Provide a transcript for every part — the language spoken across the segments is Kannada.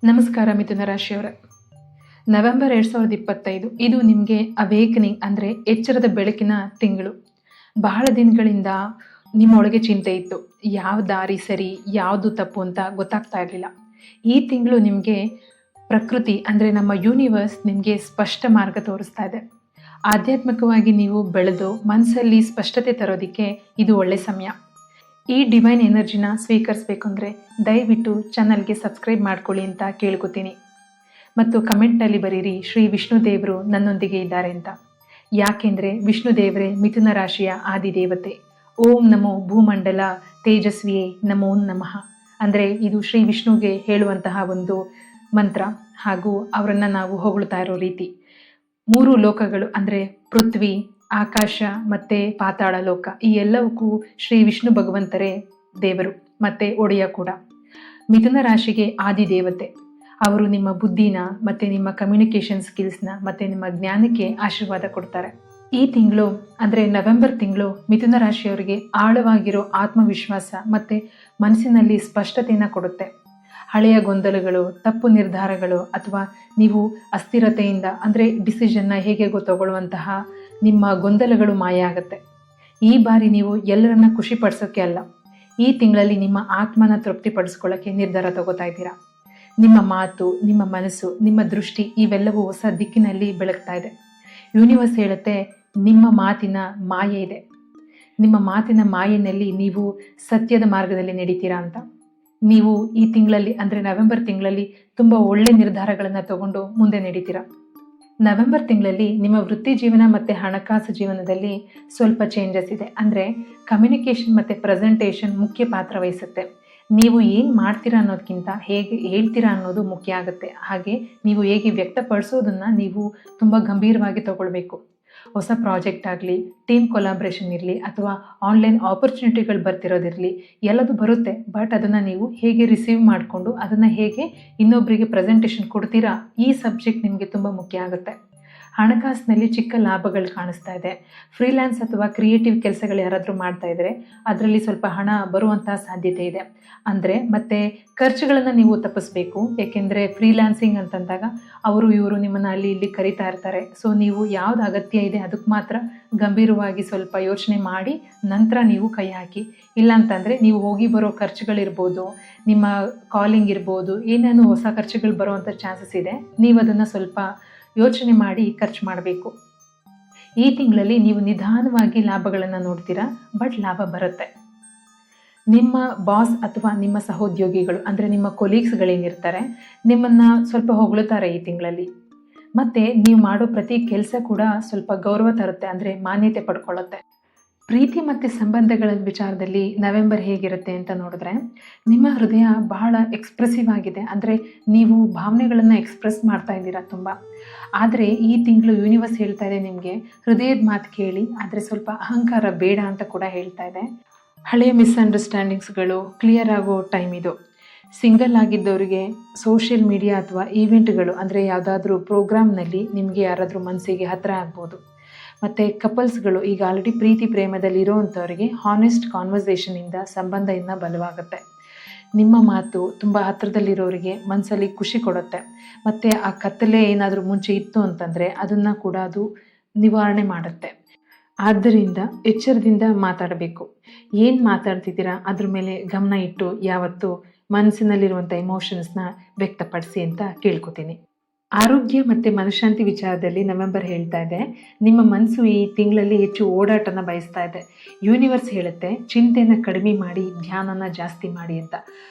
ನಮಸ್ಕಾರ ಮಿಥುನ ರಾಶಿಯವರೇ. ನವೆಂಬರ್ 2025 ಇದು ನಿಮಗೆ ಅವೇಕನಿಂಗ್ ಅಂದರೆ ಎಚ್ಚರದ ಬೆಳಕಿನ ತಿಂಗಳು. ಬಹಳ ದಿನಗಳಿಂದ ನಿಮ್ಮೊಳಗೆ ಚಿಂತೆ ಇತ್ತು, ಯಾವ ದಾರಿ ಸರಿ ಯಾವುದು ತಪ್ಪು ಅಂತ ಗೊತ್ತಾಗ್ತಾ ಇರಲಿಲ್ಲ. ಈ ತಿಂಗಳು ನಿಮಗೆ ಪ್ರಕೃತಿ ಅಂದರೆ ನಮ್ಮ ಯೂನಿವರ್ಸ್ ನಿಮಗೆ ಸ್ಪಷ್ಟ ಮಾರ್ಗ ತೋರಿಸ್ತಾ ಇದೆ. ಆಧ್ಯಾತ್ಮಿಕವಾಗಿ ನೀವು ಬೆಳೆದು ಮನಸ್ಸಲ್ಲಿ ಸ್ಪಷ್ಟತೆ ತರೋದಕ್ಕೆ ಇದು ಒಳ್ಳೆ ಸಮಯ. ಈ ಡಿವೈನ್ ಎನರ್ಜಿನ ಸ್ವೀಕರಿಸಬೇಕು ಅಂದರೆ ದಯವಿಟ್ಟು ಚಾನಲ್ಗೆ ಸಬ್ಸ್ಕ್ರೈಬ್ ಮಾಡ್ಕೊಳ್ಳಿ ಅಂತ ಕೇಳ್ಕೊತೀನಿ. ಮತ್ತು ಕಮೆಂಟ್ನಲ್ಲಿ ಬರೀರಿ ಶ್ರೀ ವಿಷ್ಣು ದೇವರು ನನ್ನೊಂದಿಗೆ ಇದ್ದಾರೆ ಅಂತ. ಯಾಕೆಂದರೆ ವಿಷ್ಣು ದೇವರೇ ಮಿಥುನ ರಾಶಿಯ ಆದಿದೇವತೆ. ಓಂ ನಮೋ ಭೂಮಂಡಲ ತೇಜಸ್ವಿಯೇ ನಮೋ ನಮಃ ಅಂದರೆ ಇದು ಶ್ರೀ ವಿಷ್ಣುಗೆ ಹೇಳುವಂತಹ ಒಂದು ಮಂತ್ರ, ಹಾಗೂ ಅವರನ್ನು ನಾವು ಹೊಗಳ್ತಾ ಇರೋ ರೀತಿ. 3 ಲೋಕಗಳು ಅಂದರೆ ಪೃಥ್ವಿ, ಆಕಾಶ ಮತ್ತು ಪಾತಾಳ ಲೋಕ, ಈ ಎಲ್ಲವಕ್ಕೂ ಶ್ರೀ ವಿಷ್ಣು ಭಗವಂತರೇ ದೇವರು ಮತ್ತು ಒಡೆಯ ಕೂಡ. ಮಿಥುನ ರಾಶಿಗೆ ಆದಿದೇವತೆ. ಅವರು ನಿಮ್ಮ ಬುದ್ಧಿನ ಮತ್ತು ನಿಮ್ಮ ಕಮ್ಯುನಿಕೇಷನ್ ಸ್ಕಿಲ್ಸ್ನ ಮತ್ತು ನಿಮ್ಮ ಜ್ಞಾನಕ್ಕೆ ಆಶೀರ್ವಾದ ಕೊಡ್ತಾರೆ. ಈ ತಿಂಗಳು ಅಂದರೆ ನವೆಂಬರ್ ತಿಂಗಳು ಮಿಥುನ ರಾಶಿಯವರಿಗೆ ಆಳವಾಗಿರೋ ಆತ್ಮವಿಶ್ವಾಸ ಮತ್ತು ಮನಸ್ಸಿನಲ್ಲಿ ಸ್ಪಷ್ಟತೆಯನ್ನು ಕೊಡುತ್ತೆ. ಹಳೆಯ ಗೊಂದಲಗಳು, ತಪ್ಪು ನಿರ್ಧಾರಗಳು ಅಥವಾ ನೀವು ಅಸ್ಥಿರತೆಯಿಂದ ಅಂದರೆ ಡಿಸಿಷನ್ನ ಹೇಗೆ ತಗೊಳ್ಳುವಂತಹ ನಿಮ್ಮ ಗೊಂದಲಗಳು ಮಾಯ ಆಗುತ್ತೆ. ಈ ಬಾರಿ ನೀವು ಎಲ್ಲರನ್ನ ಖುಷಿಪಡಿಸೋಕ್ಕೆ ಅಲ್ಲ, ಈ ತಿಂಗಳಲ್ಲಿ ನಿಮ್ಮ ಆತ್ಮನ ತೃಪ್ತಿಪಡಿಸ್ಕೊಳ್ಳೋಕ್ಕೆ ನಿರ್ಧಾರ ತಗೋತಾ ಇದ್ದೀರಾ. ನಿಮ್ಮ ಮಾತು, ನಿಮ್ಮ ಮನಸ್ಸು, ನಿಮ್ಮ ದೃಷ್ಟಿ ಇವೆಲ್ಲವೂ ಹೊಸ ದಿಕ್ಕಿನಲ್ಲಿ ಬೆಳಗ್ತಾ ಇದೆ. ಯೂನಿವರ್ಸ್ ಹೇಳುತ್ತೆ ನಿಮ್ಮ ಮಾತಿನ ಮಾಯೆ ಇದೆ, ನಿಮ್ಮ ಮಾತಿನ ಮಾಯೆಯಲ್ಲಿ ನೀವು ಸತ್ಯದ ಮಾರ್ಗದಲ್ಲಿ ನಡೀತೀರಾ ಅಂತ. ನೀವು ಈ ತಿಂಗಳಲ್ಲಿ ಅಂದರೆ ನವೆಂಬರ್ ತಿಂಗಳಲ್ಲಿ ತುಂಬ ಒಳ್ಳೆ ನಿರ್ಧಾರಗಳನ್ನು ತಗೊಂಡು ಮುಂದೆ ನಡೀತೀರಾ. ನವೆಂಬರ್ ತಿಂಗಳಲ್ಲಿ ನಿಮ್ಮ ವೃತ್ತಿ ಜೀವನ ಮತ್ತು ಹಣಕಾಸು ಜೀವನದಲ್ಲಿ ಸ್ವಲ್ಪ ಚೇಂಜಸ್ ಇದೆ. ಅಂದರೆ ಕಮ್ಯುನಿಕೇಷನ್ ಮತ್ತು ಪ್ರೆಸೆಂಟೇಷನ್ ಮುಖ್ಯ ಪಾತ್ರ ವಹಿಸುತ್ತೆ. ನೀವು ಏನು ಮಾಡ್ತೀರಾ ಅನ್ನೋದಕ್ಕಿಂತ ಹೇಗೆ ಹೇಳ್ತೀರಾ ಅನ್ನೋದು ಮುಖ್ಯ ಆಗುತ್ತೆ. ಹಾಗೆ ನೀವು ಹೇಗೆ ವ್ಯಕ್ತಪಡಿಸೋದನ್ನು ನೀವು ತುಂಬ ಗಂಭೀರವಾಗಿ ತಗೊಳ್ಬೇಕು. ಹೊಸ ಪ್ರಾಜೆಕ್ಟ್ ಆಗಲಿ, ಟೀಮ್ ಕೊಲಾಬ್ರೇಷನ್ ಇರಲಿ ಅಥವಾ ಆನ್ಲೈನ್ ಆಪರ್ಚುನಿಟಿಗಳು ಬರ್ತಿರೋದಿರಲಿ, ಎಲ್ಲದು ಬರುತ್ತೆ. ಬಟ್ ಅದನ್ನು ನೀವು ಹೇಗೆ ರಿಸೀವ್ ಮಾಡಿಕೊಂಡು ಅದನ್ನು ಹೇಗೆ ಇನ್ನೊಬ್ಬರಿಗೆ ಪ್ರೆಸೆಂಟೇಷನ್ ಕೊಡ್ತೀರಾ, ಈ ಸಬ್ಜೆಕ್ಟ್ ನಿಮಗೆ ತುಂಬ ಮುಖ್ಯ ಆಗುತ್ತೆ. ಹಣಕಾಸಿನಲ್ಲಿ ಚಿಕ್ಕ ಲಾಭಗಳು ಕಾಣಿಸ್ತಾ ಇದೆ. ಫ್ರೀಲ್ಯಾನ್ಸ್ ಅಥವಾ ಕ್ರಿಯೇಟಿವ್ ಕೆಲಸಗಳು ಯಾರಾದರೂ ಮಾಡ್ತಾ ಇದ್ದರೆ ಅದರಲ್ಲಿ ಸ್ವಲ್ಪ ಹಣ ಬರುವಂತಹ ಸಾಧ್ಯತೆ ಇದೆ. ಅಂದರೆ ಮತ್ತೆ ಖರ್ಚುಗಳನ್ನು ನೀವು ತಪ್ಪಿಸ್ಬೇಕು. ಏಕೆಂದರೆ ಫ್ರೀಲ್ಯಾನ್ಸಿಂಗ್ ಅಂತಂದಾಗ ಇವರು ನಿಮ್ಮನ್ನು ಅಲ್ಲಿ ಇಲ್ಲಿ ಕರಿತಾ ಇರ್ತಾರೆ. ಸೊ ನೀವು ಯಾವ್ದು ಅಗತ್ಯ ಇದೆ ಅದಕ್ಕೆ ಮಾತ್ರ ಗಂಭೀರವಾಗಿ ಸ್ವಲ್ಪ ಯೋಚನೆ ಮಾಡಿ ನಂತರ ನೀವು ಕೈ ಹಾಕಿ. ಇಲ್ಲಾಂತಂದರೆ ನೀವು ಹೋಗಿ ಬರೋ ಖರ್ಚುಗಳಿರ್ಬೋದು, ನಿಮ್ಮ ಕಾಲಿಂಗ್ ಇರ್ಬೋದು, ಏನೇನು ಹೊಸ ಖರ್ಚುಗಳು ಬರುವಂಥ ಚಾನ್ಸಸ್ ಇದೆ. ನೀವು ಅದನ್ನು ಸ್ವಲ್ಪ ಯೋಚನೆ ಮಾಡಿ ಖರ್ಚು ಮಾಡಬೇಕು. ಈ ತಿಂಗಳಲ್ಲಿ ನೀವು ನಿಧಾನವಾಗಿ ಲಾಭಗಳನ್ನು ನೋಡ್ತೀರಾ, ಬಟ್ ಲಾಭ ಬರುತ್ತೆ. ನಿಮ್ಮ ಬಾಸ್ ಅಥವಾ ನಿಮ್ಮ ಸಹೋದ್ಯೋಗಿಗಳು ಅಂದರೆ ನಿಮ್ಮ ಕೊಲೀಗ್ಸ್ಗಳೇನಿರ್ತಾರೆ ನಿಮ್ಮನ್ನು ಸ್ವಲ್ಪ ಹೊಗಳುತ್ತಾರೆ ಈ ತಿಂಗಳಲ್ಲಿ. ಮತ್ತು ನೀವು ಮಾಡೋ ಪ್ರತಿ ಕೆಲಸ ಕೂಡ ಸ್ವಲ್ಪ ಗೌರವ ತರುತ್ತೆ, ಅಂದರೆ ಮಾನ್ಯತೆ ಪಡ್ಕೊಳ್ಳುತ್ತೆ. ಪ್ರೀತಿ ಮತ್ತು ಸಂಬಂಧಗಳ ವಿಚಾರದಲ್ಲಿ ನವೆಂಬರ್ ಹೇಗಿರುತ್ತೆ ಅಂತ ನೋಡಿದ್ರೆ, ನಿಮ್ಮ ಹೃದಯ ಬಹಳ ಎಕ್ಸ್ಪ್ರೆಸಿವ್ ಆಗಿದೆ. ಅಂದರೆ ನೀವು ಭಾವನೆಗಳನ್ನು ಎಕ್ಸ್ಪ್ರೆಸ್ ಮಾಡ್ತಾ ಇದ್ದೀರಾ ತುಂಬ. ಆದರೆ ಈ ತಿಂಗಳು ಯೂನಿವರ್ಸ್ ಹೇಳ್ತಾ ಇದೆ ನಿಮಗೆ ಹೃದಯದ ಮಾತು ಕೇಳಿ, ಆದರೆ ಸ್ವಲ್ಪ ಅಹಂಕಾರ ಬೇಡ ಅಂತ ಕೂಡ ಹೇಳ್ತಾ ಇದೆ. ಹಳೆಯ ಮಿಸ್ಅಂಡರ್ಸ್ಟ್ಯಾಂಡಿಂಗ್ಸ್ಗಳು ಕ್ಲಿಯರ್ ಆಗೋ ಟೈಮ್ ಇದು. ಸಿಂಗಲ್ ಆಗಿದ್ದವರಿಗೆ ಸೋಷಿಯಲ್ ಮೀಡಿಯಾ ಅಥವಾ ಈವೆಂಟ್ಗಳು ಅಂದರೆ ಯಾವುದಾದ್ರೂ ಪ್ರೋಗ್ರಾಮ್ನಲ್ಲಿ ನಿಮಗೆ ಯಾರಾದರೂ ಮನಸ್ಸಿಗೆ ಹತ್ತಿರ ಆಗ್ಬೋದು. ಮತ್ತು ಕಪಲ್ಸ್ಗಳು ಈಗ ಆಲ್ರೆಡಿ ಪ್ರೀತಿ ಪ್ರೇಮದಲ್ಲಿ ಇರೋವಂಥವ್ರಿಗೆ ಹಾನೆಸ್ಟ್ ಕಾನ್ವರ್ಸೇಷನಿಂದ ಸಂಬಂಧ ಇನ್ನೂ ಬಲವಾಗುತ್ತೆ. ನಿಮ್ಮ ಮಾತು ತುಂಬ ಹತ್ತಿರದಲ್ಲಿರೋರಿಗೆ ಮನಸ್ಸಲ್ಲಿ ಖುಷಿ ಕೊಡುತ್ತೆ. ಮತ್ತು ಆ ಕತ್ತಲೆ ಏನಾದರೂ ಮುಂಚೆ ಇತ್ತು ಅಂತಂದರೆ ಅದನ್ನು ಕೂಡ ಅದು ನಿವಾರಣೆ ಮಾಡುತ್ತೆ. ಆದ್ದರಿಂದ ಎಚ್ಚರದಿಂದ ಮಾತಾಡಬೇಕು. ಏನು ಮಾತಾಡ್ತಿದ್ದೀರಾ ಅದ್ರ ಮೇಲೆ ಗಮನ ಇಟ್ಟು ಯಾವತ್ತೂ ಮನಸ್ಸಿನಲ್ಲಿರುವಂಥ ಎಮೋಷನ್ಸ್ನ ವ್ಯಕ್ತಪಡಿಸಿ ಅಂತ ಕೇಳ್ಕೊತೀನಿ. ಆರೋಗ್ಯ ಮತ್ತು ಮನಃಶಾಂತಿ ವಿಚಾರದಲ್ಲಿ ನವೆಂಬರ್ ಹೇಳ್ತಾ ಇದೆ ನಿಮ್ಮ ಮನಸ್ಸು ಈ ತಿಂಗಳಲ್ಲಿ ಹೆಚ್ಚು ಓಡಾಟನ ಬಯಸ್ತಾ ಇದೆ. ಯೂನಿವರ್ಸ್ ಹೇಳುತ್ತೆ ಚಿಂತೆಯನ್ನು ಕಡಿಮೆ ಮಾಡಿ ಧ್ಯಾನನ ಜಾಸ್ತಿ ಮಾಡಿ ಅಂತ.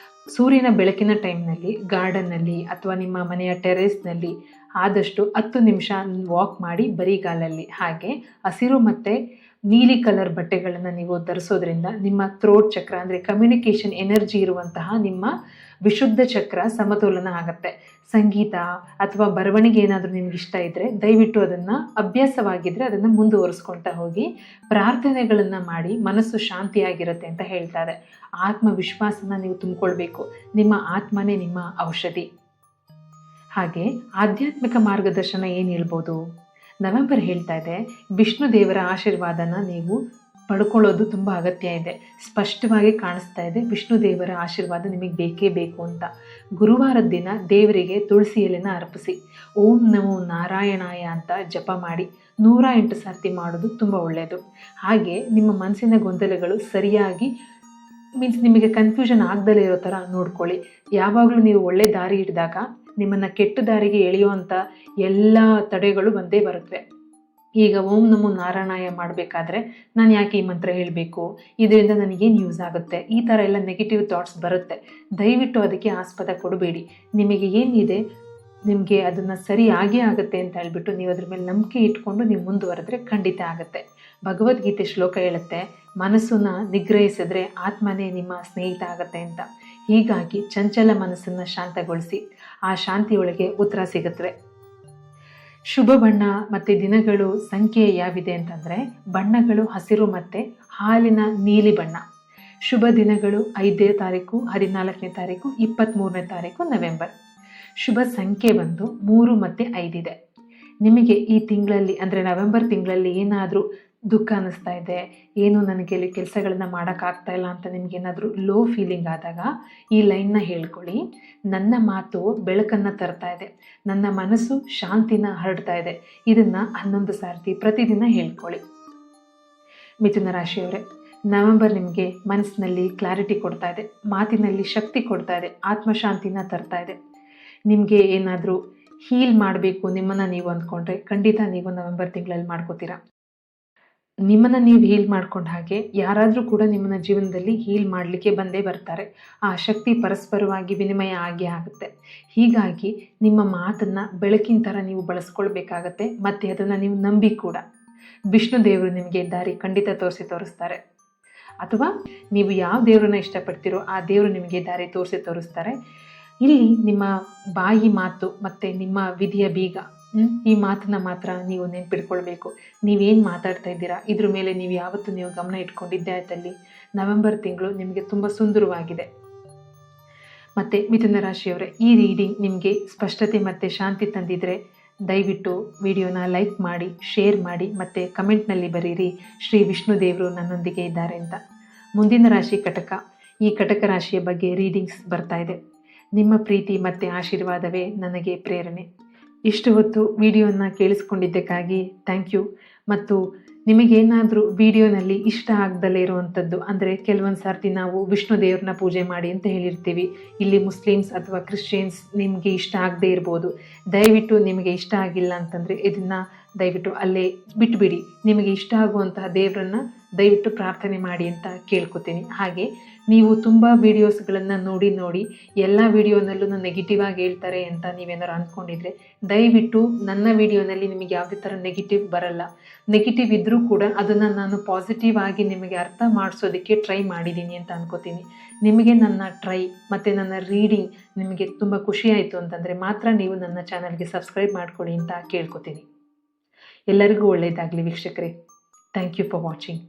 ಸೂರ್ಯನ ಬೆಳಕಿನ ಟೈಮ್ನಲ್ಲಿ ಗಾರ್ಡನ್ನಲ್ಲಿ ಅಥವಾ ನಿಮ್ಮ ಮನೆಯ ಟೆರೇಸ್ನಲ್ಲಿ ಆದಷ್ಟು 10 ನಿಮಿಷ ವಾಕ್ ಮಾಡಿ ಬರಿಗಾಲಲ್ಲಿ. ಹಾಗೆ ಹಸಿರು ಮತ್ತು ನೀಲಿ ಕಲರ್ ಬಟ್ಟೆಗಳನ್ನು ನೀವು ಧರಿಸೋದ್ರಿಂದ ನಿಮ್ಮ ಥ್ರೋಟ್ ಚಕ್ರ ಅಂದರೆ ಕಮ್ಯುನಿಕೇಷನ್ ಎನರ್ಜಿ ಇರುವಂತಹ ನಿಮ್ಮ ವಿಶುದ್ಧ ಚಕ್ರ ಸಮತೋಲನ ಆಗುತ್ತೆ. ಸಂಗೀತ ಅಥವಾ ಬರವಣಿಗೆ ಏನಾದರೂ ನಿಮ್ಗೆ ಇಷ್ಟ ಇದ್ದರೆ ದಯವಿಟ್ಟು ಅದನ್ನು ಅಭ್ಯಾಸವಾಗಿದ್ದರೆ ಅದನ್ನು ಮುಂದುವರಿಸ್ಕೊಳ್ತಾ ಹೋಗಿ. ಪ್ರಾರ್ಥನೆಗಳನ್ನು ಮಾಡಿ ಮನಸ್ಸು ಶಾಂತಿಯಾಗಿರುತ್ತೆ ಅಂತ ಹೇಳ್ತಾರೆ. ಆತ್ಮವಿಶ್ವಾಸನ ನೀವು ತುಂಬಿಕೊಳ್ಬೇಕು. ನಿಮ್ಮ ಆತ್ಮನೇ ನಿಮ್ಮ ಔಷಧಿ. ಹಾಗೆ ಆಧ್ಯಾತ್ಮಿಕ ಮಾರ್ಗದರ್ಶನ ಏನು ಹೇಳ್ಬೋದು, ನವೆಂಬರ್ ಹೇಳ್ತಾ ಇದೆ ವಿಷ್ಣು ದೇವರ ಆಶೀರ್ವಾದನ ನೀವು ಪಡ್ಕೊಳ್ಳೋದು ತುಂಬ ಅಗತ್ಯ ಇದೆ. ಸ್ಪಷ್ಟವಾಗಿ ಕಾಣಿಸ್ತಾ ಇದೆ ವಿಷ್ಣು ದೇವರ ಆಶೀರ್ವಾದ ನಿಮಗೆ ಬೇಕೇ ಬೇಕು ಅಂತ. ಗುರುವಾರದ ದಿನ ದೇವರಿಗೆ ತುಳಸಿ ಎಲೆನ ಅರ್ಪಿಸಿ ಓಂ ನಮೋ ನಾರಾಯಣಾಯ ಅಂತ ಜಪ ಮಾಡಿ 108 ಸರ್ತಿ ಮಾಡೋದು ತುಂಬ ಒಳ್ಳೆಯದು. ಹಾಗೆ ನಿಮ್ಮ ಮನಸ್ಸಿನ ಗೊಂದಲಗಳು ಸರಿಯಾಗಿ ಮೀನ್ಸ್ ನಿಮಗೆ ಕನ್ಫ್ಯೂಷನ್ ಆಗದಲ್ಲೇ ಇರೋ ಥರ ನೋಡ್ಕೊಳ್ಳಿ. ಯಾವಾಗಲೂ ನೀವು ಒಳ್ಳೆ ದಾರಿ ಹಿಡಿದಾಗ ನಿಮ್ಮನ್ನು ಕೆಟ್ಟ ದಾರಿಗೆ ಎಳೆಯುವಂಥ ಎಲ್ಲ ತಡೆಗಳು ಬಂದೇ ಬರುತ್ತವೆ. ಈಗ ಓಂ ನಮೋ ನಾರಾಯಣಾಯ ಮಾಡಬೇಕಾದ್ರೆ ನಾನು ಯಾಕೆ ಈ ಮಂತ್ರ ಹೇಳಬೇಕು, ಇದರಿಂದ ನನಗೇನು ಯೂಸ್ ಆಗುತ್ತೆ, ಈ ಥರ ಎಲ್ಲ ನೆಗೆಟಿವ್ ಥಾಟ್ಸ್ ಬರುತ್ತೆ. ದಯವಿಟ್ಟು ಅದಕ್ಕೆ ಆಸ್ಪದ ಕೊಡಬೇಡಿ. ನಿಮಗೆ ಏನಿದೆ ನಿಮಗೆ ಅದನ್ನು ಸರಿ ಆಗೇ ಆಗುತ್ತೆ ಅಂತ ಹೇಳ್ಬಿಟ್ಟು ನೀವು ಅದ್ರ ಮೇಲೆ ನಂಬಿಕೆ ಇಟ್ಕೊಂಡು ನೀವು ಮುಂದುವರೆದ್ರೆ ಖಂಡಿತ ಆಗುತ್ತೆ. ಭಗವದ್ಗೀತೆ ಶ್ಲೋಕ ಹೇಳುತ್ತೆ, ಮನಸ್ಸನ್ನು ನಿಗ್ರಹಿಸಿದ್ರೆ ಆತ್ಮನೇ ನಿಮ್ಮ ಸ್ನೇಹಿತ ಆಗುತ್ತೆ ಅಂತ. ಹೀಗಾಗಿ ಚಂಚಲ ಮನಸ್ಸನ್ನು ಶಾಂತಗೊಳಿಸಿ, ಆ ಶಾಂತಿಯೊಳಗೆ ಉತ್ತರ ಸಿಗುತ್ತವೆ. ಶುಭ ಬಣ್ಣ ಮತ್ತು ದಿನಗಳು ಸಂಖ್ಯೆ ಯಾವಿದೆ ಅಂತಂದರೆ ಬಣ್ಣಗಳು ಹಸಿರು ಮತ್ತು ಹಾಲಿನ ನೀಲಿ ಬಣ್ಣ. ಶುಭ ದಿನಗಳು 5ನೇ ತಾರೀಕು, 14ನೇ ತಾರೀಕು, 23ನೇ ತಾರೀಕು ನವೆಂಬರ್. ಶುಭ ಸಂಖ್ಯೆ ಬಂದು 3 ಮತ್ತು 5 ಇದೆ. ನಿಮಗೆ ಈ ತಿಂಗಳಲ್ಲಿ ಅಂದರೆ ನವೆಂಬರ್ ತಿಂಗಳಲ್ಲಿ ಏನಾದರೂ ದುಃಖ ಅನ್ನಿಸ್ತಾ ಇದೆ, ಏನು ನನಗೆ ಇಲ್ಲಿ ಕೆಲಸಗಳನ್ನ ಮಾಡೋಕ್ಕಾಗ್ತಾ ಇಲ್ಲ ಅಂತ ನಿಮಗೇನಾದರೂ ಲೋ ಫೀಲಿಂಗ್ ಆದಾಗ ಈ ಲೈನ್ನ ಹೇಳ್ಕೊಳ್ಳಿ. ನನ್ನ ಮಾತು ಬೆಳಕನ್ನು ತರ್ತಾ ಇದೆ, ನನ್ನ ಮನಸ್ಸು ಶಾಂತಿನ ಹರಡ್ತಾ ಇದೆ. ಇದನ್ನು 11 ಸಾರ್ತಿ ಪ್ರತಿದಿನ ಹೇಳ್ಕೊಳ್ಳಿ. ಮಿಥುನ ರಾಶಿಯವರೇ, ನವೆಂಬರ್ ನಿಮಗೆ ಮನಸ್ಸಿನಲ್ಲಿ ಕ್ಲಾರಿಟಿ ಕೊಡ್ತಾ ಇದೆ, ಮಾತಿನಲ್ಲಿ ಶಕ್ತಿ ಕೊಡ್ತಾ ಇದೆ, ಆತ್ಮಶಾಂತಿನ ತರ್ತಾ ಇದೆ. ನಿಮಗೆ ಏನಾದರೂ ಹೀಲ್ ಮಾಡಬೇಕು ನಿಮ್ಮನ್ನು ನೀವು ಅಂದ್ಕೊಂಡ್ರೆ ಖಂಡಿತ ನೀವು ನವೆಂಬರ್ ತಿಂಗಳಲ್ಲಿ ಮಾಡ್ಕೋತೀರಾ. ನಿಮ್ಮನ್ನು ನೀವು ಹೀಲ್ ಮಾಡ್ಕೊಂಡ ಹಾಗೆ ಯಾರಾದರೂ ಕೂಡ ನಿಮ್ಮನ್ನ ಜೀವನದಲ್ಲಿ ಹೀಲ್ ಮಾಡಲಿಕ್ಕೆ ಬಂದೇ ಬರ್ತಾರೆ. ಆ ಶಕ್ತಿ ಪರಸ್ಪರವಾಗಿ ವಿನಿಮಯ ಆಗೇ ಆಗುತ್ತೆ. ಹೀಗಾಗಿ ನಿಮ್ಮ ಮಾತನ್ನು ಬೆಳಕಿನ ಥರ ನೀವು ಬಳಸ್ಕೊಳ್ಬೇಕಾಗತ್ತೆ ಮತ್ತು ಅದನ್ನು ನೀವು ನಂಬಿ ಕೂಡ. ವಿಷ್ಣು ದೇವರು ನಿಮಗೆ ದಾರಿ ಖಂಡಿತ ತೋರಿಸ್ತಾರೆ. ಅಥವಾ ನೀವು ಯಾವ ದೇವರನ್ನ ಇಷ್ಟಪಡ್ತೀರೋ ಆ ದೇವರು ನಿಮಗೆ ದಾರಿ ತೋರಿಸ್ತಾರೆ. ಇಲ್ಲಿ ನಿಮ್ಮ ಬಾಯಿ ಮಾತು ಮತ್ತು ನಿಮ್ಮ ವಿಧಿಯ ಬೀಗ, ಈ ಮಾತನ್ನ ಮಾತ್ರ ನೀವು ನೆನ್ಪಿಟ್ಕೊಳ್ಬೇಕು. ನೀವೇನು ಮಾತಾಡ್ತಾ ಇದ್ದೀರಾ ಇದ್ರ ಮೇಲೆ ನೀವು ಯಾವತ್ತೂ ನೀವು ಗಮನ ಇಟ್ಕೊಂಡಿದ್ದೆ ಆಯ್ತಲ್ಲಿ ನವೆಂಬರ್ ತಿಂಗಳು ನಿಮಗೆ ತುಂಬ ಸುಂದರವಾಗಿದೆ. ಮತ್ತು ಮಿಥುನ ರಾಶಿಯವರೇ, ಈ ರೀಡಿಂಗ್ ನಿಮಗೆ ಸ್ಪಷ್ಟತೆ ಮತ್ತು ಶಾಂತಿ ತಂದಿದ್ರೆ ದಯವಿಟ್ಟು ವಿಡಿಯೋನ ಲೈಕ್ ಮಾಡಿ, ಶೇರ್ ಮಾಡಿ ಮತ್ತು ಕಮೆಂಟ್ನಲ್ಲಿ ಬರೀರಿ ಶ್ರೀ ವಿಷ್ಣು ದೇವರು ನನ್ನೊಂದಿಗೆ ಇದ್ದಾರೆ ಅಂತ. ಮುಂದಿನ ರಾಶಿ ಕಟಕ. ಈ ಕಟಕ ರಾಶಿಯ ಬಗ್ಗೆ ರೀಡಿಂಗ್ಸ್ ಬರ್ತಾ ಇದೆ. ನಿಮ್ಮ ಪ್ರೀತಿ ಮತ್ತು ಆಶೀರ್ವಾದವೇ ನನಗೆ ಪ್ರೇರಣೆ. ಇಷ್ಟು ಹೊತ್ತು ವಿಡಿಯೋನ ಕೇಳಿಸ್ಕೊಂಡಿದ್ದಕ್ಕಾಗಿ ಥ್ಯಾಂಕ್ ಯು. ಮತ್ತು ನಿಮಗೇನಾದರೂ ವಿಡಿಯೋನಲ್ಲಿ ಇಷ್ಟ ಆಗದಲ್ಲೇ ಇರುವಂಥದ್ದು ಅಂದರೆ ಕೆಲವೊಂದು ಸರ್ತಿ ನಾವು ವಿಷ್ಣು ದೇವ್ರನ್ನ ಪೂಜೆ ಮಾಡಿ ಅಂತ ಹೇಳಿರ್ತೀವಿ. ಇಲ್ಲಿ ಮುಸ್ಲಿಮ್ಸ್ ಅಥವಾ ಕ್ರಿಶ್ಚಿಯನ್ಸ್ ನಿಮಗೆ ಇಷ್ಟ ಆಗದೇ ಇರ್ಬೋದು. ದಯವಿಟ್ಟು ನಿಮಗೆ ಇಷ್ಟ ಆಗಿಲ್ಲ ಅಂತಂದರೆ ಇದನ್ನು ದಯವಿಟ್ಟು ಅಲ್ಲೇ ಬಿಟ್ಬಿಡಿ. ನಿಮಗೆ ಇಷ್ಟ ಆಗುವಂತಹ ದೇವರನ್ನು ದಯವಿಟ್ಟು ಪ್ರಾರ್ಥನೆ ಮಾಡಿ ಅಂತ ಕೇಳ್ಕೊತೀನಿ. ಹಾಗೆ ನೀವು ತುಂಬ ವೀಡಿಯೋಸ್ಗಳನ್ನು ನೋಡಿ ಎಲ್ಲ ವೀಡಿಯೋನಲ್ಲೂ ನೆಗೆಟಿವ್ ಆಗಿ ಹೇಳ್ತಾರೆ ಅಂತ ನೀವೇನಾದ್ರು ಅಂದ್ಕೊಂಡಿದ್ರೆ ದಯವಿಟ್ಟು ನನ್ನ ವೀಡಿಯೋನಲ್ಲಿ ನಿಮಗೆ ಯಾವುದೇ ಥರ ನೆಗೆಟಿವ್ ಬರಲ್ಲ. ನೆಗೆಟಿವ್ ಇದ್ದರೂ ಕೂಡ ಅದನ್ನು ನಾನು ಪಾಸಿಟಿವ್ ಆಗಿ ನಿಮಗೆ ಅರ್ಥ ಮಾಡಿಸೋದಕ್ಕೆ ಟ್ರೈ ಮಾಡಿದ್ದೀನಿ ಅಂತ ಅನ್ಕೋತೀನಿ. ನಿಮಗೆ ನನ್ನ ಟ್ರೈ ಮತ್ತು ನನ್ನ ರೀಡಿಂಗ್ ನಿಮಗೆ ತುಂಬ ಖುಷಿಯಾಯಿತು ಅಂತಂದರೆ ಮಾತ್ರ ನೀವು ನನ್ನ ಚಾನಲ್ಗೆ ಸಬ್ಸ್ಕ್ರೈಬ್ ಮಾಡ್ಕೊಳ್ಳಿ ಅಂತ ಕೇಳ್ಕೊತೀನಿ. ಎಲ್ಲರಿಗೂ ಒಳ್ಳೆಯದಾಗಲಿ ವೀಕ್ಷಕರೇ. Thank you for watching.